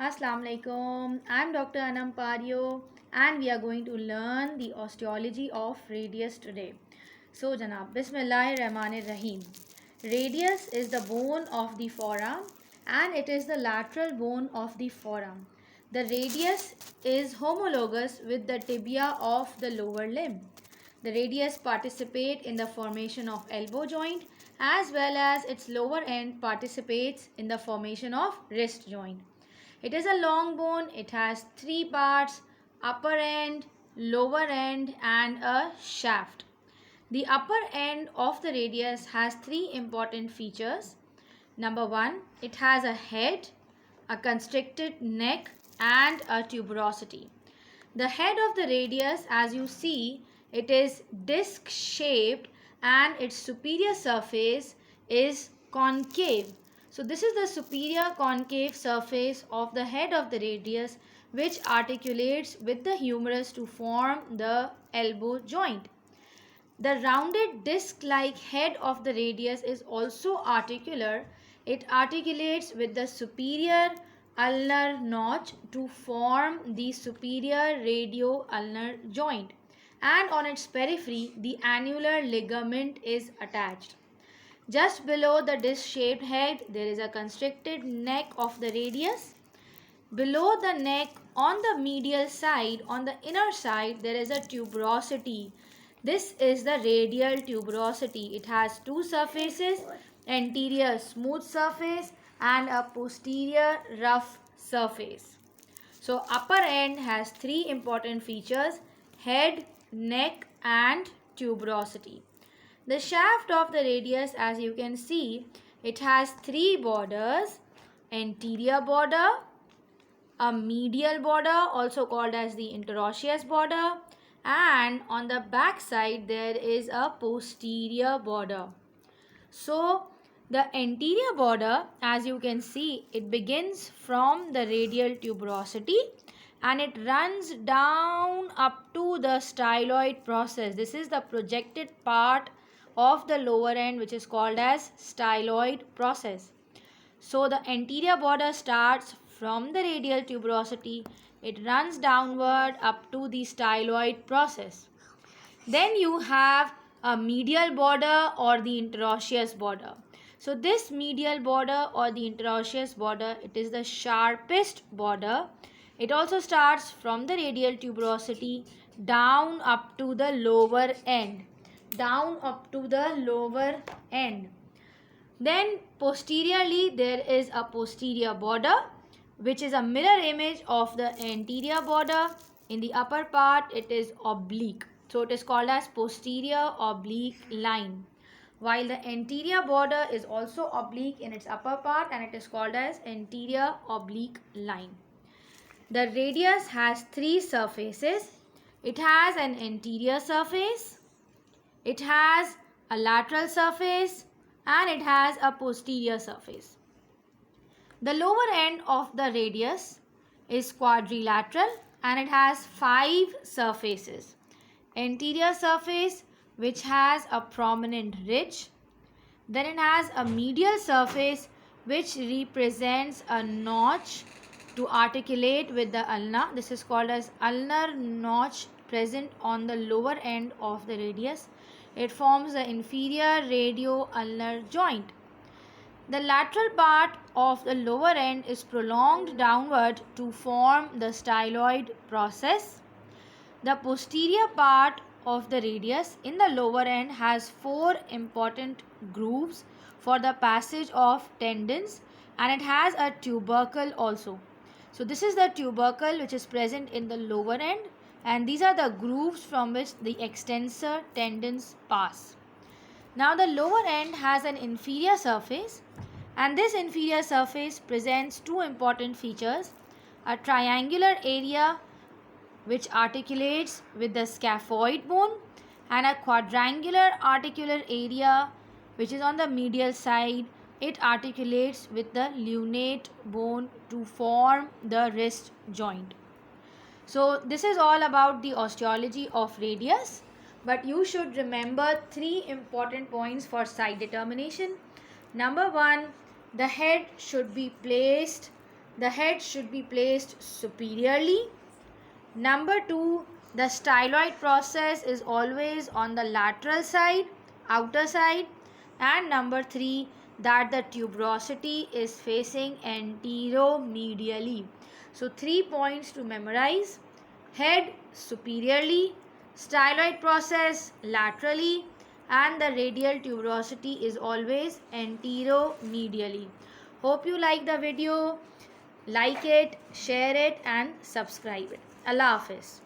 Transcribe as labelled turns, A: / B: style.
A: Assalamu alaikum. I'm Dr. Anam Pario and we are going to learn the osteology of radius today. So, Janab, Bismillahir Rahmanir Rahim. Radius is the bone of the forearm and it is the lateral bone of the forearm. The radius is homologous with the tibia of the lower limb. The radius participate in the formation of elbow joint as well as its lower end participates in the formation of wrist joint. It is a long bone. It has three parts: upper end, lower end and a shaft. The upper end of the radius has three important features. Number one, it has a head, a constricted neck and a tuberosity. The head of the radius, as you see, it is disc shaped and its superior surface is concave. So this is the superior concave surface of the head of the radius which articulates with the humerus to form the elbow joint. The rounded disc-like head of the radius is also articular. It articulates with the superior ulnar notch to form the superior radio-ulnar joint, and on its periphery the annular ligament is attached. Just below the disc-shaped head there is a constricted neck of the radius. Below the neck on the medial side, on the inner side, there is a tuberosity. This is the radial tuberosity. It has two surfaces, anterior smooth surface and a posterior rough surface. So upper end has three important features: head, neck and tuberosity. The shaft of the radius, as you can see, it has three borders: anterior border, a medial border also called as the interosseous border, and on the back side there is a posterior border. So the anterior border, as you can see, it begins from the radial tuberosity and it runs down up to the styloid process. This is the projected part of the lower end which is called as styloid process. So the anterior border starts from the radial tuberosity. It runs downward up to the styloid process. Then you have a medial border or the interosseous border. So this medial border or the interosseous border, it is the sharpest border. It also starts from the radial tuberosity down up to the lower end. Down up to the lower end. Then posteriorly there is a posterior border which is a mirror image of the anterior border. In the upper part it is oblique. So it is called as posterior oblique line. While the anterior border is also oblique in its upper part and it is called as anterior oblique line. The radius has three surfaces. It has an anterior surface, it has a lateral surface and it has a posterior surface. The lower end of the radius is quadrilateral and it has five surfaces. Anterior surface which has a prominent ridge. Then it has a medial surface which represents a notch to articulate with the ulna. This is called as ulnar notch present on the lower end of the radius. It forms the inferior radio-ulnar joint. The lateral part of the lower end is prolonged downward to form the styloid process. The posterior part of the radius in the lower end has four important grooves for the passage of tendons and it has a tubercle also. So this is the tubercle which is present in the lower end, and these are the grooves from which the extensor tendons pass. Now the lower end has an inferior surface and this inferior surface presents two important features: a triangular area which articulates with the scaphoid bone and a quadrangular articular area which is on the medial side. It articulates with the lunate bone to form the wrist joint. So this is all about the osteology of radius, but you should remember three important points for site determination. Number one, the head should be placed the head should be placed superiorly. Number 2, the styloid process is always on the lateral side, outer side. And number 3, that the tuberosity is facing anteromedially. So 3 points to memorize: head superiorly, styloid process laterally, and the radial tuberosity is always anteromedially. Hope you like the video. Like it, share it, and subscribe it. Allah Hafiz.